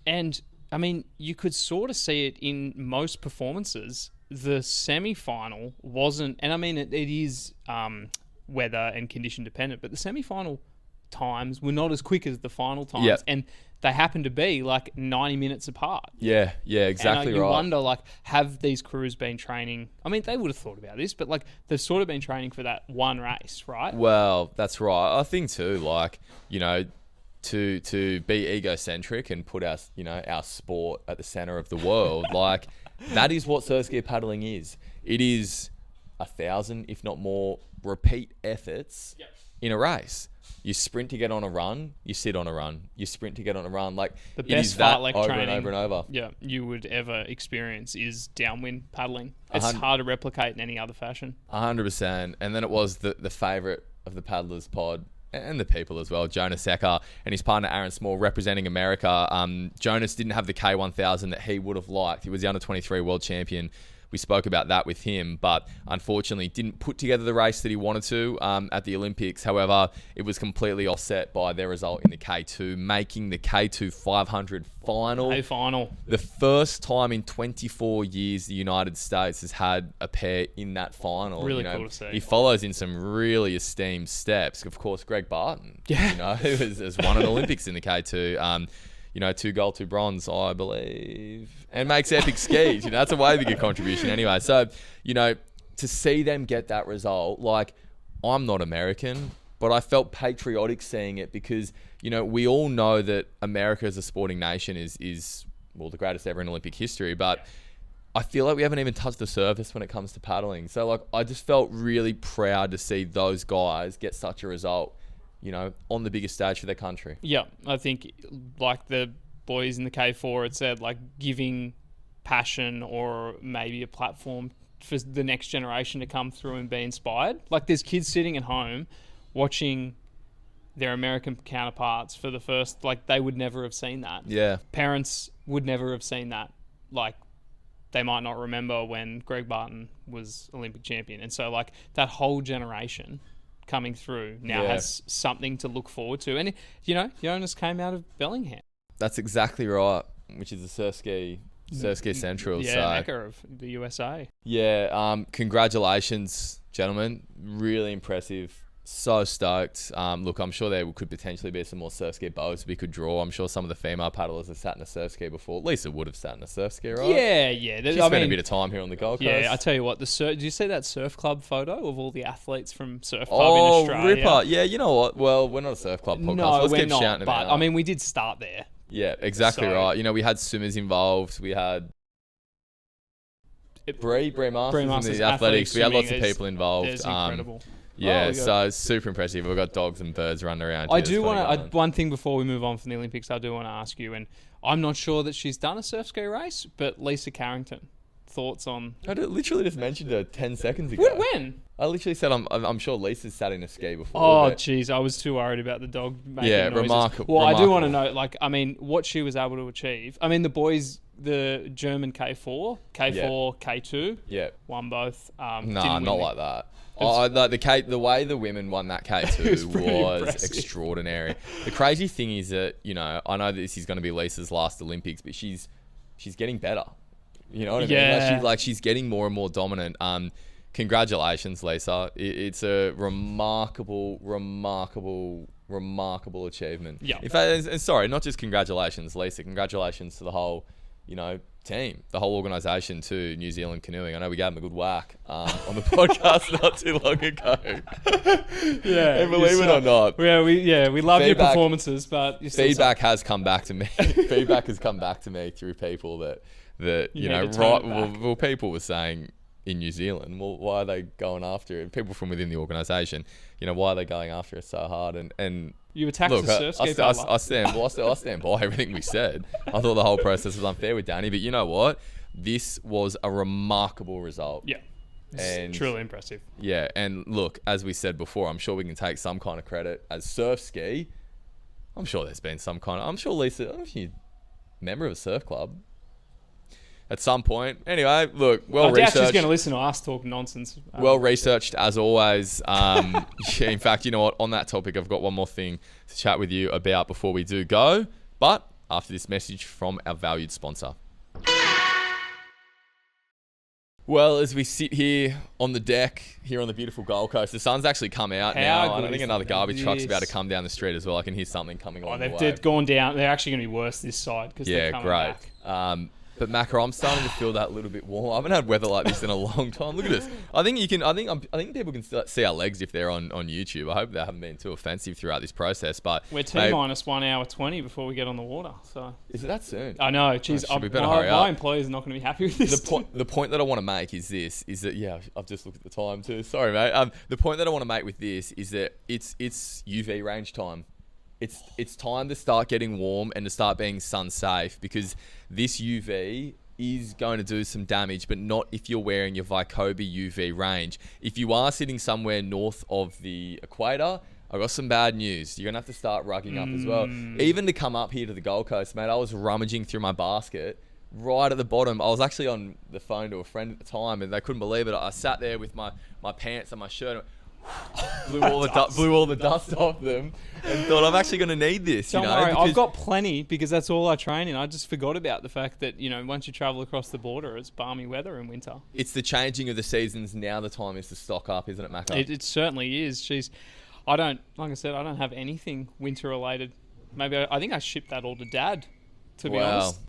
And I mean, you could sort of see it in most performances. The semi-final wasn't, and I mean, it is weather and condition dependent, but the semi-final times were not as quick as the final times. Yeah. And they happen to be like 90 minutes apart. Yeah, exactly and you right. wonder, like, have these crews been training? I mean, they would have thought about this, but like, they've sort of been training for that one race, right? Well, that's right. I think too, like, to be egocentric and put our sport at the center of the world, like, that is what surfski paddling is. It is 1,000, if not more, repeat efforts in a race. You sprint to get on a run, you sit on a run. You sprint to get on a run. Like, The it best is that fartlek over training, and over and over. yeah, you would ever experience is downwind paddling. It's 100 hard to replicate in any other fashion. 100%. And then it was the favourite of the paddlers pod and the people as well, Jonas Ecker and his partner Aaron Small representing America. Jonas didn't have the K1000 that he would have liked. He was the under-23 world champion we spoke about that with him, but unfortunately didn't put together the race that he wanted to at the Olympics. However, it was completely offset by their result in the K2, making the K2 500 final. A final. The first time in 24 years the United States has had a pair in that final. Really cool to see. He follows in some really esteemed steps. Of course, Greg Barton, who has won an Olympics in the K2. 2 gold, 2 bronze, I believe, and makes epic skis. That's a way bigger contribution anyway. So, to see them get that result, like, I'm not American, but I felt patriotic seeing it because, we all know that America as a sporting nation is the greatest ever in Olympic history, but I feel like we haven't even touched the surface when it comes to paddling. So, like, I just felt really proud to see those guys get such a result, on the biggest stage for their country. Yeah, I think like the boys in the K4 had said, like, giving passion or maybe a platform for the next generation to come through and be inspired. Like, there's kids sitting at home watching their American counterparts for the first, like, they would never have seen that. Yeah. Parents would never have seen that. Like, they might not remember when Greg Barton was Olympic champion. And so, like, that whole generation coming through now has something to look forward to. And, Jonas came out of Bellingham. That's exactly right, which is the surfski central. Yeah, so, Macca of the USA. Yeah, congratulations, gentlemen. Really impressive. So stoked. Look, I'm sure there could potentially be some more surf ski boats we could draw. I'm sure some of the female paddlers have sat in a surf ski before. Lisa would have sat in a surf ski, right? Yeah. She spent a bit of time here on the Gold Coast. Yeah, I tell you what, did you see that surf club photo of all the athletes from Surf Club in Australia? Ripper. Yeah, you know what? Well, we're not a surf club podcast. No, Let's we're keep not, shouting but about it. I mean, we did start there. Yeah, exactly So- right. We had swimmers involved. We had Bree Masters in the athletics. We had lots of people involved. There's incredible. Yeah, we so it's super impressive. We've got dogs and birds running around. I do want to. One thing before we move on from the Olympics, I do want to ask you, and I'm not sure that she's done a surf ski race, but Lisa Carrington, thoughts on? I literally just mentioned her 10 seconds ago. When? I literally said I'm sure Lisa's sat in a ski before. Oh, but- jeez, I was too worried about the dog making noises. remarkable. Well, I do want to know, like, I mean, what she was able to achieve. I mean, the boys, the German K4, K2, Yeah. won both. Nah, didn't not win like that. The way the women won that K2 pretty was impressive. extraordinary. The crazy thing is that, I know that this is going to be Lisa's last Olympics, but she's getting better. You know what I mean? Yeah. She's getting more and more dominant. Congratulations, Lisa. It's a remarkable achievement. Yeah. In fact, and sorry, not just congratulations, Lisa. Congratulations to the whole, team, the whole organisation, to New Zealand Canoeing. I know we gave them a good whack on the podcast not too long ago. Yeah, And believe it or not, we love your Feedback- performances, but you still feedback has come back to me. Feedback has come back to me through people that You need to turn it back. well, people were saying in New Zealand, well, why are they going after it? People from within the organisation, why are they going after it so hard? And You attacked look, the surf ski paddler. I stand by everything we said. I thought the whole process was unfair with Danny, but you know what? This was a remarkable result. Yeah, it's And- truly impressive. Yeah, and look, as we said before, I'm sure we can take some kind of credit as surf ski. I'm sure there's been some kind of. I'm sure Lisa, you're a member of a surf club at some point. Anyway, look, well I doubt she's researched. going to listen to us talk nonsense. Well researched as always. Yeah, in fact, you know what? On that topic, I've got one more thing to chat with you about before we do go. But after this message from our valued sponsor. Well, as we sit here on the deck here on the beautiful Gold Coast, the sun's actually come out How now. good I think is another that? garbage truck's Yes. about to come down the street as well. I can hear something coming along the way. They've gone down. They're actually going to be worse this side because they're Yeah, coming great. back. But Macca, I'm starting to feel that a little bit warm. I haven't had weather like this in a long time. Look at this. I think people can see our legs if they're on YouTube. I hope they haven't been too offensive throughout this process. But We're T-minus 1 hour 20 before we get on the water. So is it that soon? I know. Geez, we better hurry up. my employers are not going to be happy with this. The point that I want to make is that I've just looked at the time too. Sorry, mate. The point that I want to make with this is that it's UV range time. It's time to start getting warm and to start being sun safe, because this UV is going to do some damage, but not if you're wearing your Vaikobi UV range. If you are sitting somewhere north of the equator, I've got some bad news. You're going to have to start rugging up as well. Even to come up here to the Gold Coast, mate, I was rummaging through my basket right at the bottom. I was actually on the phone to a friend at the time, and they couldn't believe it. I sat there with my pants and my shirt, and blew all the dust off them, and thought I'm actually going to need this. Don't you know, worry, because I've got plenty because that's all I train in. I just forgot about the fact that, once you travel across the border, it's balmy weather in winter. it's the changing of the seasons. Now the time is to stock up, isn't it, Macca? It certainly is. I don't have anything winter related. Maybe I think I shipped that all to Dad, to be honest.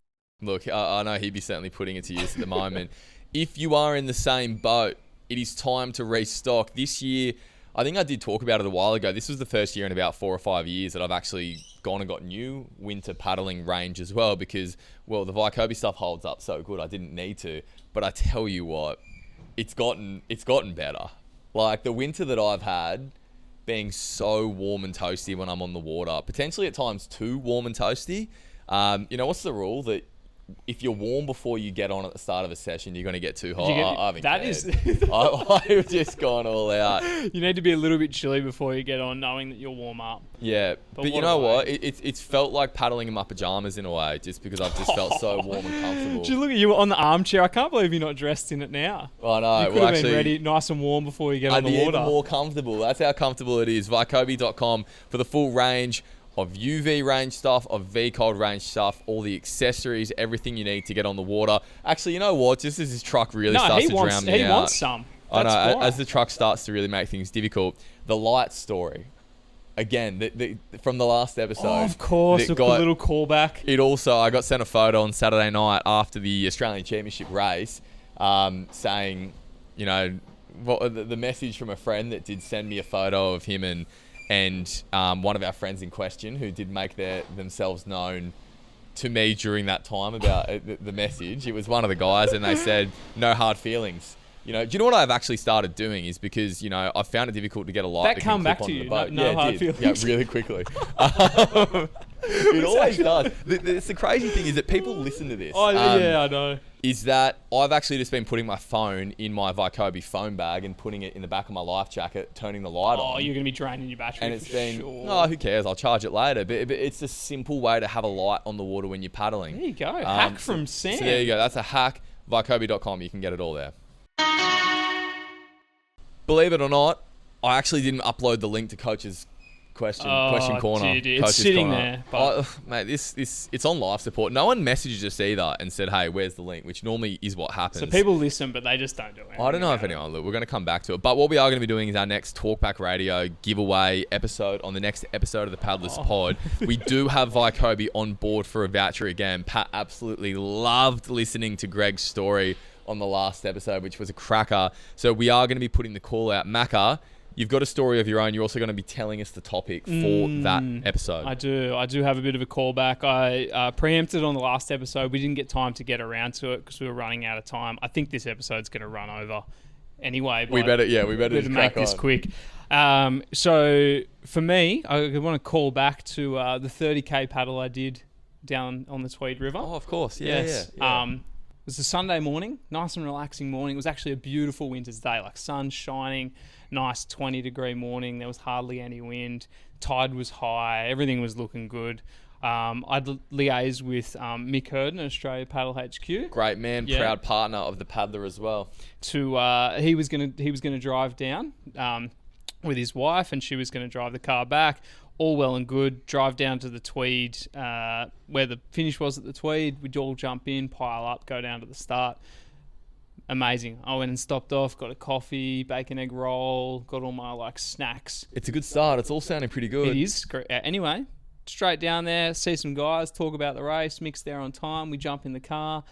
Look, I know he'd be certainly putting it to use at the moment. If you are in the same boat, it is time to restock. This year, I think I did talk about it a while ago. This was the first year in about 4 or 5 years that I've actually gone and got new winter paddling range as well because, well, the Vaikobi stuff holds up so good. I didn't need to. But I tell you what, it's gotten better. Like the winter that I've had being so warm and toasty when I'm on the water, potentially at times too warm and toasty. What's the rule that if you're warm before you get on at the start of a session, you're going to get too hot? I haven't cared. I've just gone all out. You need to be a little bit chilly before you get on, knowing that you'll warm up. Yeah, but you know what? It's felt like paddling in my pajamas in a way, just because I've just felt so warm and comfortable. Just look at you on the armchair. I can't believe you're not dressed in it now. I know. You could have been ready, nice and warm before you get on the water. I'd be even more comfortable. That's how comfortable it is. Vaikobi.com for the full range of UV range stuff, of V-Cold range stuff, all the accessories, everything you need to get on the water. Actually, you know what? Just as this truck really starts to drown me out. He wants some. I know. Why. As the truck starts to really make things difficult, the light story. Again, from the last episode. Oh, of course, a little callback. I got sent a photo on Saturday night after the Australian Championship race, saying, the message from a friend that did send me a photo of him and one of our friends in question who did make themselves known to me during that time about the message. It was one of the guys, and they said, no hard feelings. Do you know what I've actually started doing is because, I've found it difficult to get a light that come back to you. No hard feelings. Yeah, really quickly. It always does. The crazy thing is that people listen to this. Oh, yeah, I know. Is that I've actually just been putting my phone in my Vaikobi phone bag and putting it in the back of my life jacket, turning the light on. Oh, you're going to be draining your battery. And it's been, who cares? I'll charge it later. But it's a simple way to have a light on the water when you're paddling. There you go. Hack from Sam. So there you go. That's a hack. Vaikobi.com. You can get it all there. Believe it or not, I actually didn't upload the link to Coach's question corner. It's sitting there. Mate, it's on live support. No one messaged us either and said, "Hey, where's the link?" Which normally is what happens. So people listen, but they just don't do it. I don't know if anyone. Look, we're going to come back to it. But what we are going to be doing is our next Talkback Radio giveaway episode on the next episode of the Paddlers Pod. We do have Vaikobi on board for a voucher again. Pat absolutely loved listening to Greg's story on the last episode, which was a cracker. So we are going to be putting the call out. Macca, you've got a story of your own. You're also going to be telling us the topic for that episode. I do have a bit of a callback. I preempted on the last episode. We didn't get time to get around to it because we were running out of time. I think this episode's going to run over anyway. We better just make this quick. So for me, I want to call back to the 30k paddle I did down on the Tweed River. Oh, of course. Yes. It was a Sunday morning, nice and relaxing morning. It was actually a beautiful winter's day, like sun shining, nice 20-degree morning. There was hardly any wind. Tide was high. Everything was looking good. I'd liaised with Mick Hurden at Australia Paddle HQ. Great man, proud partner of the Paddler as well. He was gonna drive down with his wife, and she was going to drive the car back. All well and good. Drive down to the Tweed, where the finish was at the Tweed. We'd all jump in, pile up, go down to the start. Amazing. I went and stopped off, got a coffee, bacon egg roll, got all my snacks. It's a good start. It's all sounding pretty good. It is. Anyway, straight down there, see some guys, talk about the race. Mick's there on time. We jump in the car.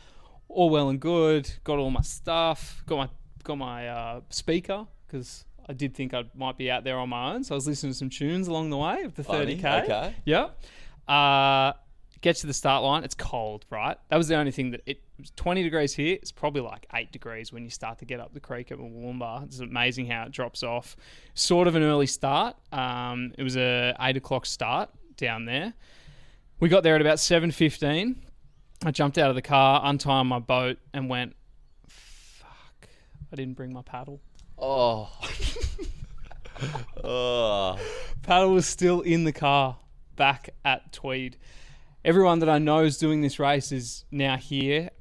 All well and good. Got all my stuff. Got my speaker because I did think I might be out there on my own, so I was listening to some tunes along the way of the 30k. Okay. Yeah. Get to the start line. It's cold, right? That was the only thing it was 20 degrees here. It's probably like 8 degrees when you start to get up the creek at Wollumba. It's amazing how it drops off. Sort of an early start. It was a 8 o'clock start down there. We got there at about 7:15. I jumped out of the car, untied my boat, and went, fuck, I didn't bring my paddle. Oh. Paddle was still in the car back at Tweed. Everyone that I know is doing this race is now here.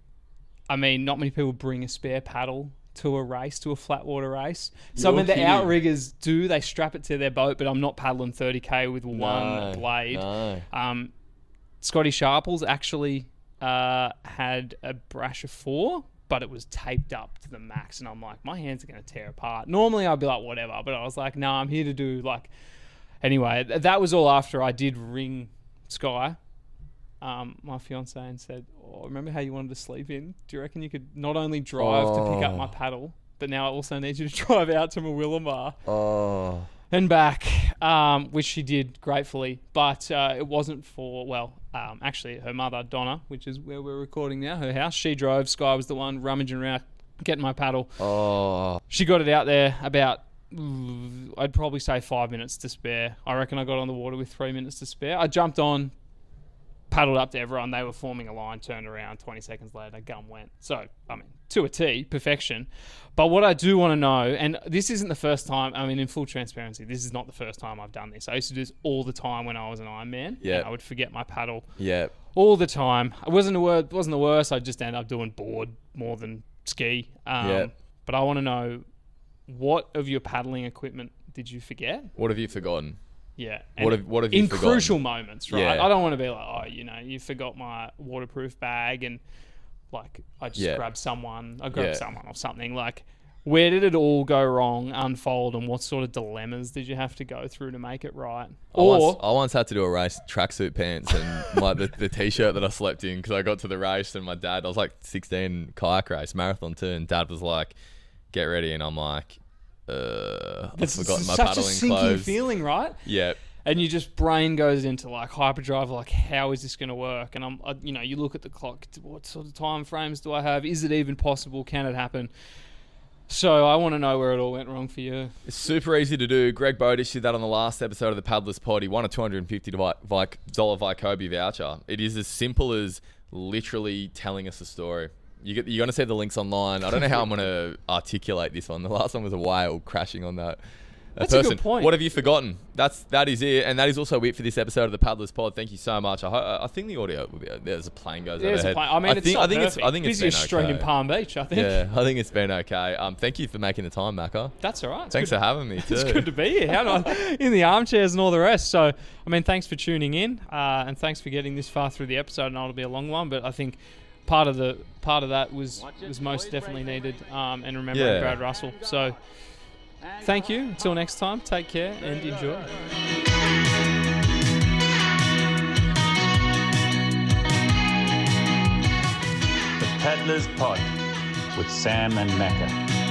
I mean, not many people bring a spare paddle to a race, to a flat water race. So I mean, the outriggers do, they strap it to their boat, but I'm not paddling 30k with one blade. No. Scotty Sharples actually had a Brasher 4, but it was taped up to the max, and I'm like, my hands are going to tear apart. Normally I'd be like, whatever, but I was like, no, I'm here to do like... Anyway, that was all after I did ring Sky, my fiance, and said, oh, remember how you wanted to sleep in? Do you reckon you could not only drive to pick up my paddle, but now I also need you to drive out to Mawillamar and back, which she did gratefully, but it wasn't for, actually her mother, Donna, which is where we're recording now, her house, she drove. Sky was the one rummaging around, getting my paddle. She got it out there about, I'd probably say 5 minutes to spare. I reckon I got on the water with 3 minutes to spare. I jumped on, paddled up to everyone. They were forming a line, turned around, 20 seconds later, gun went. So, I mean, to a T, perfection. But what I do want to know, and this isn't the first time, I mean, in full transparency, this is not the first time I've done this. I used to do this all the time when I was an Ironman. Yeah. I would forget my paddle. Yeah. All the time. It wasn't the worst. I just ended up doing board more than ski. But I want to know, what of your paddling equipment did you forget? What have you forgotten? Yeah. What have you in forgotten? crucial moments, right? Yeah. I don't want to be like, oh, you forgot my waterproof bag, and like I just grabbed someone or something. Like, where did it all go wrong, unfold, and what sort of dilemmas did you have to go through to make it right? I once had to do a race, tracksuit pants, and the t-shirt that I slept in, because I got to the race and my dad, I was like 16, kayak race, marathon too, and dad was like, get ready, and I'm like, I've forgotten my paddling clothes. Such a sinking feeling, right? Yeah. And you just, brain goes into like hyperdrive, like, how is this going to work? And you look at the clock, what sort of time frames do I have? Is it even possible? Can it happen? So I want to know where it all went wrong for you. It's super easy to do. Greg Bodish did that on the last episode of the Paddlers Pod. He won a $250 Vaikobi voucher. It is as simple as literally telling us a story. You're going to see the links online. I don't know how I'm going to articulate this one. The last one was a whale crashing on that. That's a good point. What have you forgotten? That is it, and that is also it for this episode of the Paddlers Pod. Thank you so much. I think the audio will be. There's a plane goes overhead. I mean, it's not perfect. I think it's busiest been street okay. in Palm Beach, I think. Yeah, I think it's been okay. Thank you for making the time, Macca. That's all right. Thanks for having me too. It's good to be here. How not in the armchairs and all the rest. So, I mean, thanks for tuning in, and thanks for getting this far through the episode. I know it'll be a long one, but I think part of that was most definitely needed, and remembering Brad Russell. So, thank you. Until next time, take care and enjoy. The Paddlers Pod with Sam and Macca.